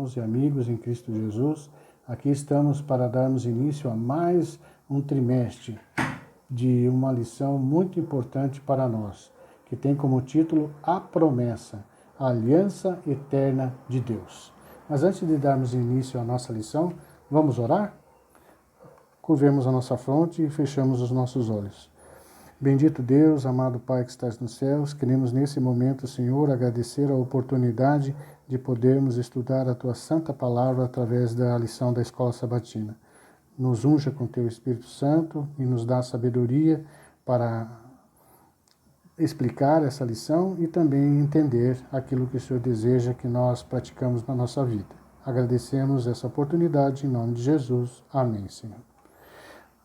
irmãos e amigos em Cristo Jesus. Aqui estamos para darmos início a mais um trimestre de uma lição muito importante para nós, que tem como título A Promessa, a Aliança Eterna de Deus. Mas antes de darmos início à nossa lição, vamos orar? Curvemos a nossa fronte e fechamos os nossos olhos. Bendito Deus, amado Pai que estás nos céus, queremos nesse momento, Senhor, agradecer a oportunidade de podermos estudar a Tua Santa Palavra através da lição da Escola Sabatina. Nos unja com Teu Espírito Santo e nos dá sabedoria para explicar essa lição e também entender aquilo que o Senhor deseja que nós praticamos na nossa vida. Agradecemos essa oportunidade em nome de Jesus. Amém, Senhor.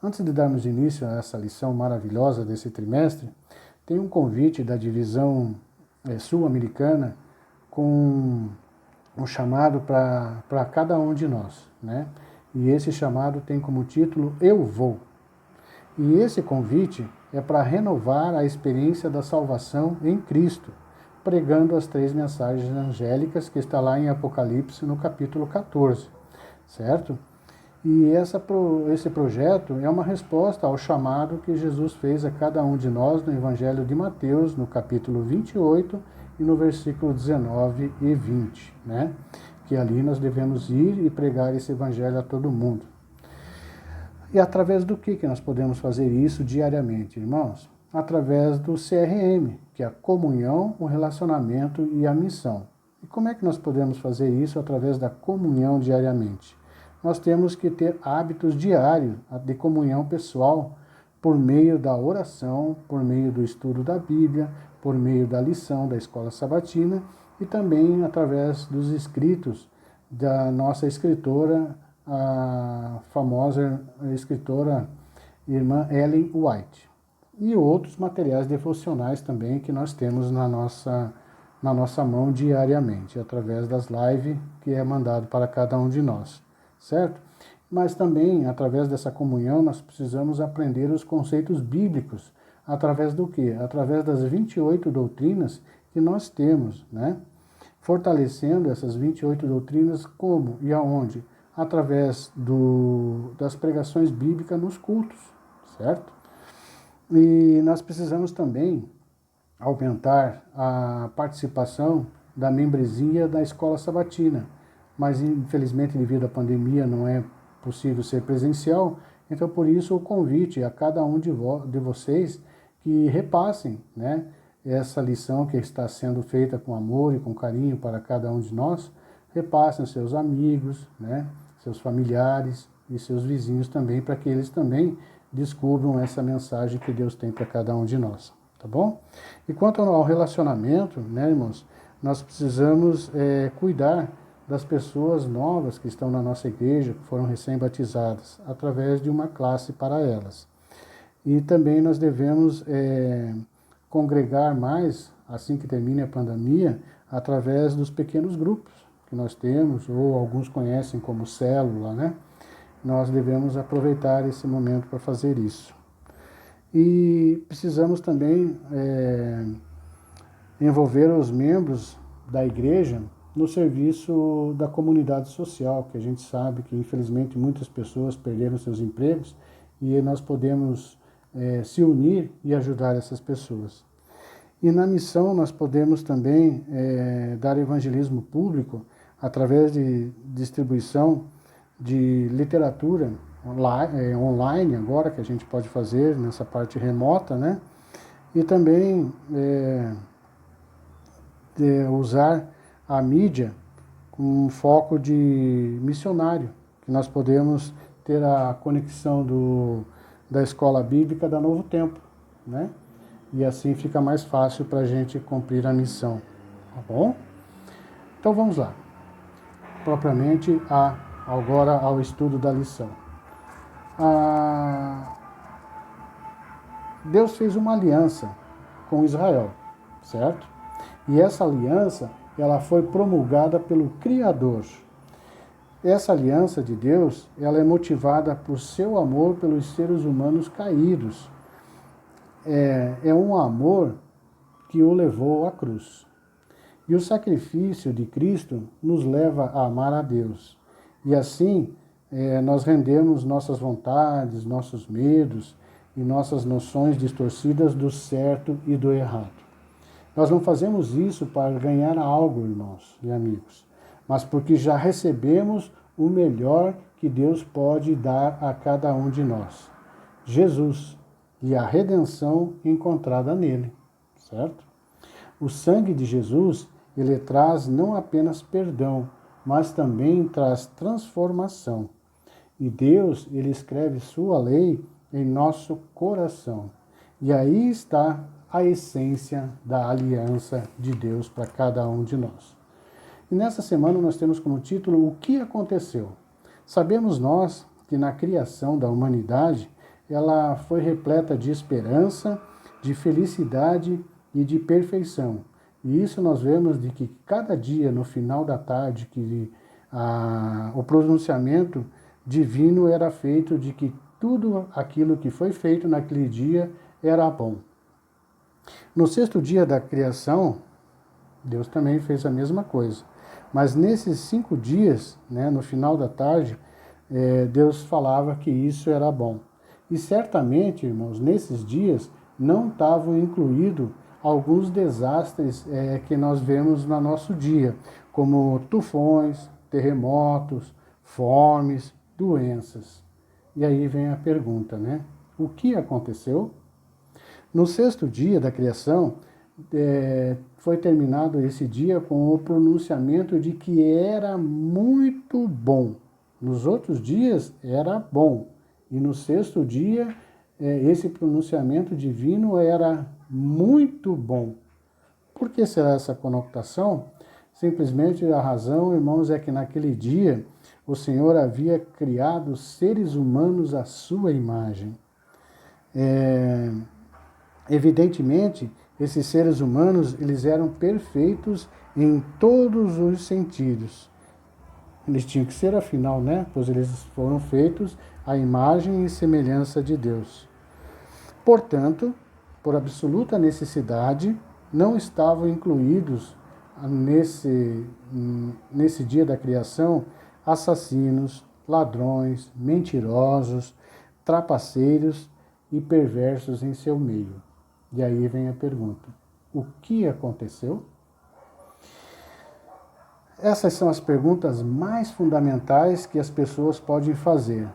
Antes de darmos início a essa lição maravilhosa desse trimestre, tem um convite da divisão sul-americana com um chamado para cada um de nós, né? E esse chamado tem como título Eu Vou. E esse convite é para renovar a experiência da salvação em Cristo, pregando as 3 mensagens angélicas que está lá em Apocalipse no capítulo 14, certo? E esse projeto é uma resposta ao chamado que Jesus fez a cada um de nós no Evangelho de Mateus, no capítulo 28 e no versículo 19 e 20, né? Que ali nós devemos ir e pregar esse Evangelho a todo mundo. E através do que nós podemos fazer isso diariamente, irmãos? Através do CRM, que é a comunhão, o relacionamento e a missão. E como é que nós podemos fazer isso através da comunhão diariamente? Nós temos que ter hábitos diários de comunhão pessoal por meio da oração, por meio do estudo da Bíblia, por meio da lição da Escola Sabatina e também através dos escritos da nossa escritora, a famosa escritora irmã Ellen White. E outros materiais devocionais também que nós temos na nossa mão diariamente, através das lives que é mandado para cada um de nós. Certo? Mas também, através dessa comunhão, nós precisamos aprender os conceitos bíblicos. Através do quê? Através das 28 doutrinas que nós temos, né? Fortalecendo essas 28 doutrinas como e aonde? Através das pregações bíblicas nos cultos, certo? E nós precisamos também aumentar a participação da membresia da Escola Sabatina. Mas infelizmente devido à pandemia não é possível ser presencial, então por isso o convite a cada um de vocês que repassem, né, essa lição que está sendo feita com amor e com carinho para cada um de nós, repassem aos seus amigos, né, seus familiares e seus vizinhos também, para que eles também descubram essa mensagem que Deus tem para cada um de nós, tá bom? E quanto ao relacionamento, né, irmãos, nós precisamos cuidar das pessoas novas que estão na nossa igreja, que foram recém-batizadas, através de uma classe para elas. E também nós devemos congregar mais, assim que termine a pandemia, através dos pequenos grupos que nós temos, ou alguns conhecem como célula, né? Nós devemos aproveitar esse momento para fazer isso. E precisamos também envolver os membros da igreja no serviço da comunidade social, que a gente sabe que infelizmente muitas pessoas perderam seus empregos e nós podemos se unir e ajudar essas pessoas. E na missão nós podemos também dar evangelismo público através de distribuição de literatura online agora, que a gente pode fazer nessa parte remota, né? E também usar a mídia com um foco de missionário, que nós podemos ter a conexão da escola bíblica da Novo Tempo, né? E assim fica mais fácil para a gente cumprir a missão, tá bom? Então vamos lá, propriamente agora ao estudo da lição. Deus fez uma aliança com Israel, certo? E essa aliança ela foi promulgada pelo Criador. Essa aliança de Deus, ela é motivada por seu amor pelos seres humanos caídos. É um amor que o levou à cruz. E o sacrifício de Cristo nos leva a amar a Deus. E assim, nós rendemos nossas vontades, nossos medos e nossas noções distorcidas do certo e do errado. Nós não fazemos isso para ganhar algo, irmãos e amigos, mas porque já recebemos o melhor que Deus pode dar a cada um de nós. Jesus e a redenção encontrada nele, certo? O sangue de Jesus, ele traz não apenas perdão, mas também traz transformação. E Deus, ele escreve sua lei em nosso coração. E aí está a essência da aliança de Deus para cada um de nós. E nessa semana nós temos como título O que aconteceu? Sabemos nós que na criação da humanidade ela foi repleta de esperança, de felicidade e de perfeição. E isso nós vemos de que cada dia, no final da tarde, que o pronunciamento divino era feito de que tudo aquilo que foi feito naquele dia era bom. No sexto dia da criação, Deus também fez a mesma coisa. Mas nesses 5 dias, no final da tarde, Deus falava que isso era bom. E certamente, irmãos, nesses dias não estavam incluídos alguns desastres que nós vemos no nosso dia, como tufões, terremotos, fomes, doenças. E aí vem a pergunta, O que aconteceu? No sexto dia da criação, foi terminado esse dia com o pronunciamento de que era muito bom. Nos outros dias era bom. E no sexto dia, esse pronunciamento divino era muito bom. Por que será essa conotação? Simplesmente a razão, irmãos, é que naquele dia o Senhor havia criado seres humanos à sua imagem. Evidentemente, esses seres humanos, eles eram perfeitos em todos os sentidos. Eles tinham que ser, afinal, pois eles foram feitos à imagem e semelhança de Deus. Portanto, por absoluta necessidade, não estavam incluídos nesse dia da criação assassinos, ladrões, mentirosos, trapaceiros e perversos em seu meio. E aí vem a pergunta: o que aconteceu? Essas são as perguntas mais fundamentais que as pessoas podem fazer,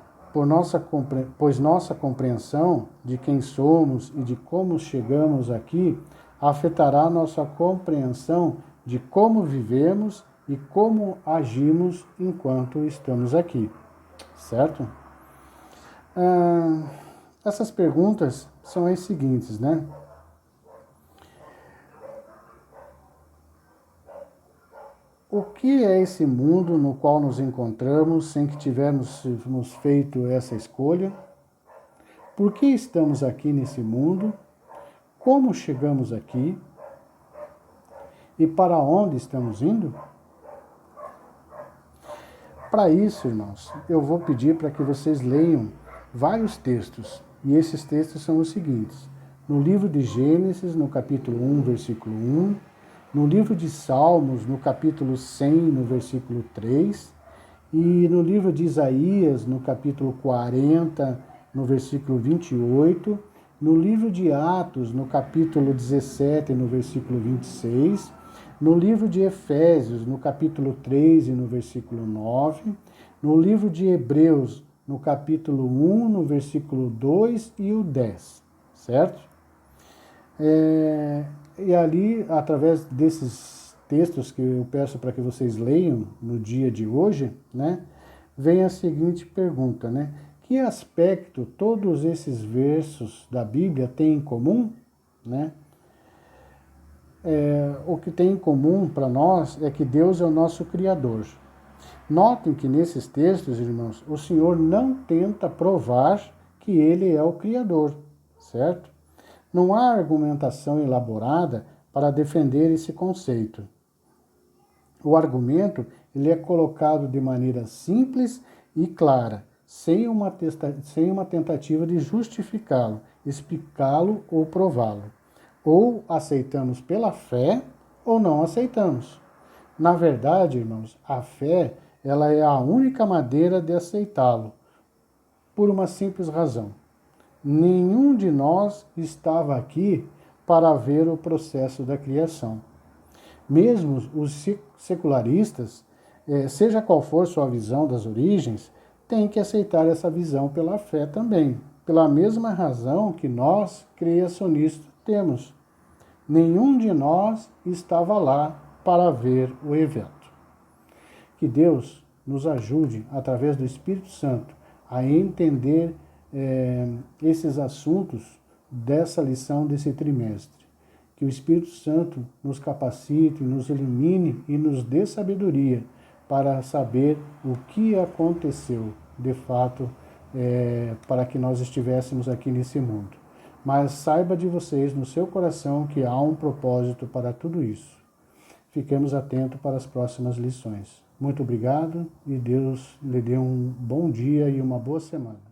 pois nossa compreensão de quem somos e de como chegamos aqui afetará nossa compreensão de como vivemos e como agimos enquanto estamos aqui, certo? Essas perguntas são as seguintes, O que é esse mundo no qual nos encontramos sem que tivéssemos feito essa escolha? Por que estamos aqui nesse mundo? Como chegamos aqui? E para onde estamos indo? Para isso, irmãos, eu vou pedir para que vocês leiam vários textos. E esses textos são os seguintes. No livro de Gênesis, no capítulo 1, versículo 1. No livro de Salmos, no capítulo 100, no versículo 3, e no livro de Isaías, no capítulo 40, no versículo 28, no livro de Atos, no capítulo 17, no versículo 26, no livro de Efésios, no capítulo 3 e no versículo 9, no livro de Hebreus, no capítulo 1, no versículo 2 e o 10, certo? E ali, através desses textos que eu peço para que vocês leiam no dia de hoje, vem a seguinte pergunta, Que aspecto todos esses versos da Bíblia têm em comum, O que tem em comum para nós é que Deus é o nosso Criador. Notem que nesses textos, irmãos, o Senhor não tenta provar que Ele é o Criador, certo? Não há argumentação elaborada para defender esse conceito. O argumento ele é colocado de maneira simples e clara, sem uma tentativa de justificá-lo, explicá-lo ou prová-lo. Ou aceitamos pela fé, ou não aceitamos. Na verdade, irmãos, a fé, ela é a única maneira de aceitá-lo, por uma simples razão. Nenhum de nós estava aqui para ver o processo da criação. Mesmo os secularistas, seja qual for sua visão das origens, têm que aceitar essa visão pela fé também, pela mesma razão que nós, criacionistas, temos. Nenhum de nós estava lá para ver o evento. Que Deus nos ajude, através do Espírito Santo, a entender esses assuntos dessa lição desse trimestre. Que o Espírito Santo nos capacite, nos ilumine e nos dê sabedoria para saber o que aconteceu, de fato, para que nós estivéssemos aqui nesse mundo. Mas saiba de vocês, no seu coração, que há um propósito para tudo isso. Fiquemos atentos para as próximas lições. Muito obrigado e Deus lhe dê um bom dia e uma boa semana.